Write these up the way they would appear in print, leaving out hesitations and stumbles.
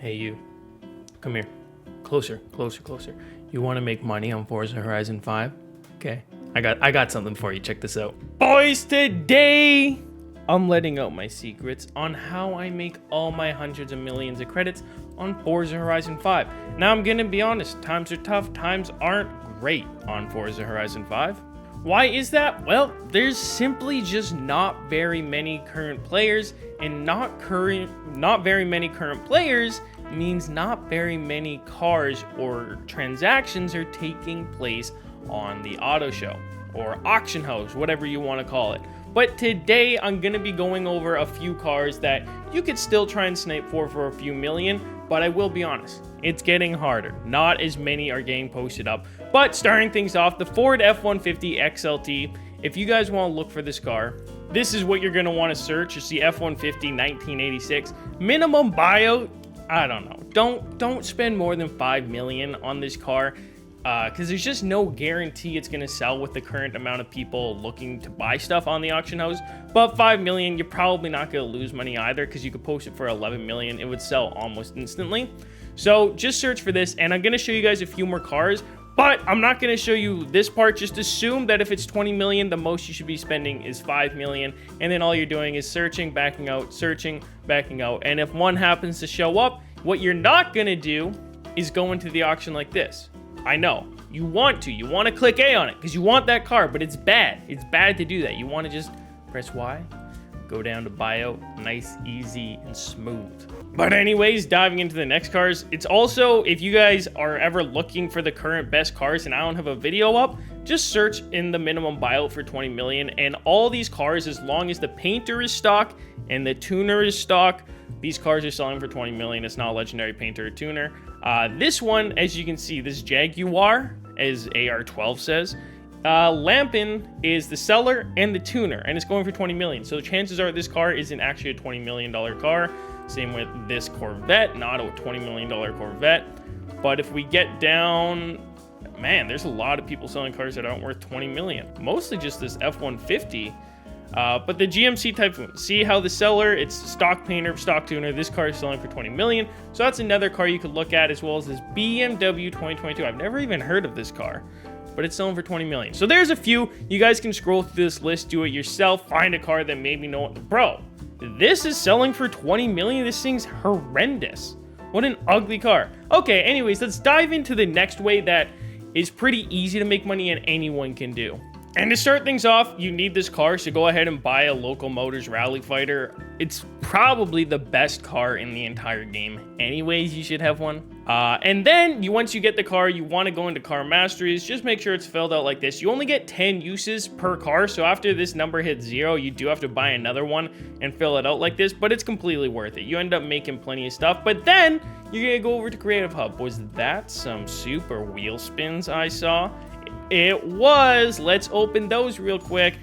Hey you, come here. Closer, closer, closer. You want to make money on Forza Horizon 5? Okay, I got something for you. Check this out. Boys, today I'm letting out my secrets on how I make all my hundreds of millions of credits on Forza Horizon 5. Now I'm gonna be honest, times are tough, times aren't great on Forza Horizon 5. Why is that? Well, there's simply just not very many current players, and not very many current players means not very many cars or transactions are taking place on the auto show or auction house, whatever you want to call it. But today I'm gonna be going over a few cars that you could still try and snipe for a few million, but I will be honest, it's getting harder. Not as many are getting posted up. But starting things off, the Ford F-150 XLT. If you guys want to look for this car, this is what you're going to want to search. It's the F-150 1986. Minimum buyout, I don't know. Don't spend more than $5 million on this car, because there's just no guarantee it's going to sell with the current amount of people looking to buy stuff on the auction house. But $5 million, you're probably not going to lose money either, because you could post it for $11 million. It would sell almost instantly. So just search for this, and I'm going to show you guys a few more cars, but I'm not going to show you this part. Just assume that if it's 20 million, the most you should be spending is 5 million, and then all you're doing is searching, backing out, searching, backing out. And if one happens to show up, what you're not going to do is go into the auction like this. I know, you want to click A on it because you want that car, but it's bad. It's bad to do that. You want to just press Y, go down to buyout, nice, easy, and smooth. But anyways, diving into the next cars, it's also, if you guys are ever looking for the current best cars and I don't have a video up, just search in the minimum buyout for 20 million, and all these cars, as long as the painter is stock and the tuner is stock, these cars are selling for 20 million. It's not a legendary painter or tuner. This one, as you can see, this Jaguar, as AR12 says, Lampin is the seller and the tuner, and it's going for 20 million. So the chances are this car isn't actually a $20 million car. Same with this Corvette, not a $20 million Corvette. But if we get down, man, there's a lot of people selling cars that aren't worth 20 million. Mostly just this F-150. But the GMC Typhoon, see how the seller, it's stock painter, stock tuner. This car is selling for 20 million. So that's another car you could look at, as well as this BMW 2022. I've never even heard of this car, but it's selling for 20 million. So there's a few. You guys can scroll through this list, do it yourself, find a car that maybe bro, this is selling for 20 million. This thing's horrendous. What an ugly car. Okay, anyways, let's dive into the next way that is pretty easy to make money and anyone can do. And to start things off, you need this car, so go ahead and buy a Local Motors Rally Fighter. It's probably the best car in the entire game. Anyways, you should have one. And then, once you get the car, you want to go into Car Masteries. Just make sure it's filled out like this. You only get 10 uses per car, so after this number hits 0, you do have to buy another one and fill it out like this, but it's completely worth it. You end up making plenty of stuff, but then you're going to go over to Creative Hub. Was that some super wheel spins I saw? It was. Let's open those real quick.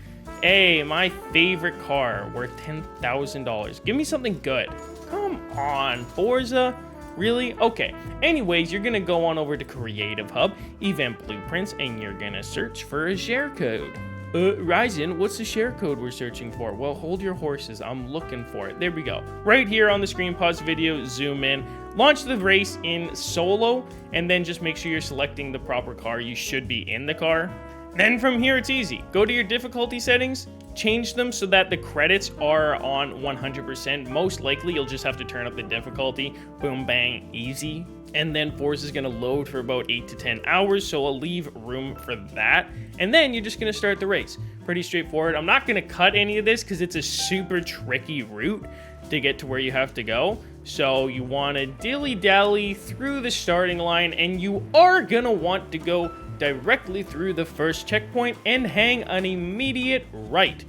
Hey, my favorite car worth $10,000. Give me something good. Come on, Forza. Really? Okay. Anyways, you're going to go on over to Creative Hub, Event Blueprints, and you're going to search for a share code. Rizon, what's the share code we're searching for? Well, hold your horses. I'm looking for it. There we go. Right here on the screen, pause the video, zoom in, launch the race in solo, and then just make sure you're selecting the proper car. You should be in the car. Then from here, it's easy. Go to your difficulty settings, change them so that the credits are on 100%. Most likely, you'll just have to turn up the difficulty. Boom, bang, easy. And then Forza is going to load for about 8 to 10 hours, so I'll leave room for that. And then you're just going to start the race. Pretty straightforward. I'm not going to cut any of this because it's a super tricky route to get to where you have to go. So you want to dilly-dally through the starting line, and you are going to want to go directly through the first checkpoint and hang an immediate right.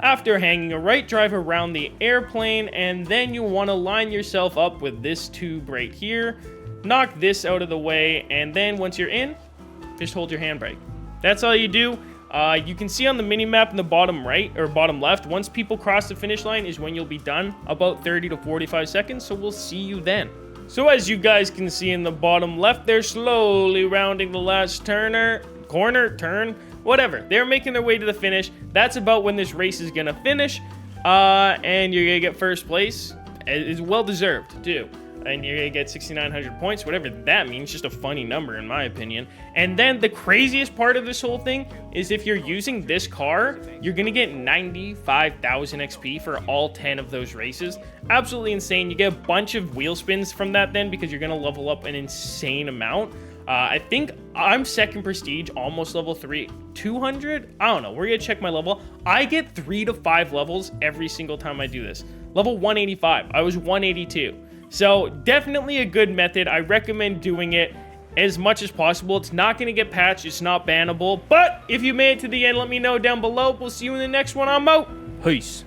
After hanging a right, drive around the airplane, and then you want to line yourself up with this tube right here. Knock this out of the way, and then once you're in, just hold your handbrake. That's all you do. You can see on the mini-map in the bottom right, or bottom left, once people cross the finish line is when you'll be done, about 30 to 45 seconds, so we'll see you then. So as you guys can see in the bottom left, they're slowly rounding the last corner, turn, whatever. They're making their way to the finish. That's about when this race is gonna finish, and you're gonna get first place. It's well deserved, too. and you're gonna get 6,900 points, whatever that means, just a funny number in my opinion. And then the craziest part of this whole thing is if you're using this car, you're gonna get 95,000 XP for all 10 of those races. Absolutely insane. You get a bunch of wheel spins from that then, because you're gonna level up an insane amount. I think I'm second prestige, almost level 3, 200. I don't know, we're gonna check my level. I get 3 to 5 levels every single time I do this. Level 185, I was 182. So definitely a good method. I recommend doing it as much as possible. It's not gonna get patched, it's not bannable, but if you made it to the end, let me know down below. We'll see you in the next one. I'm out. Peace.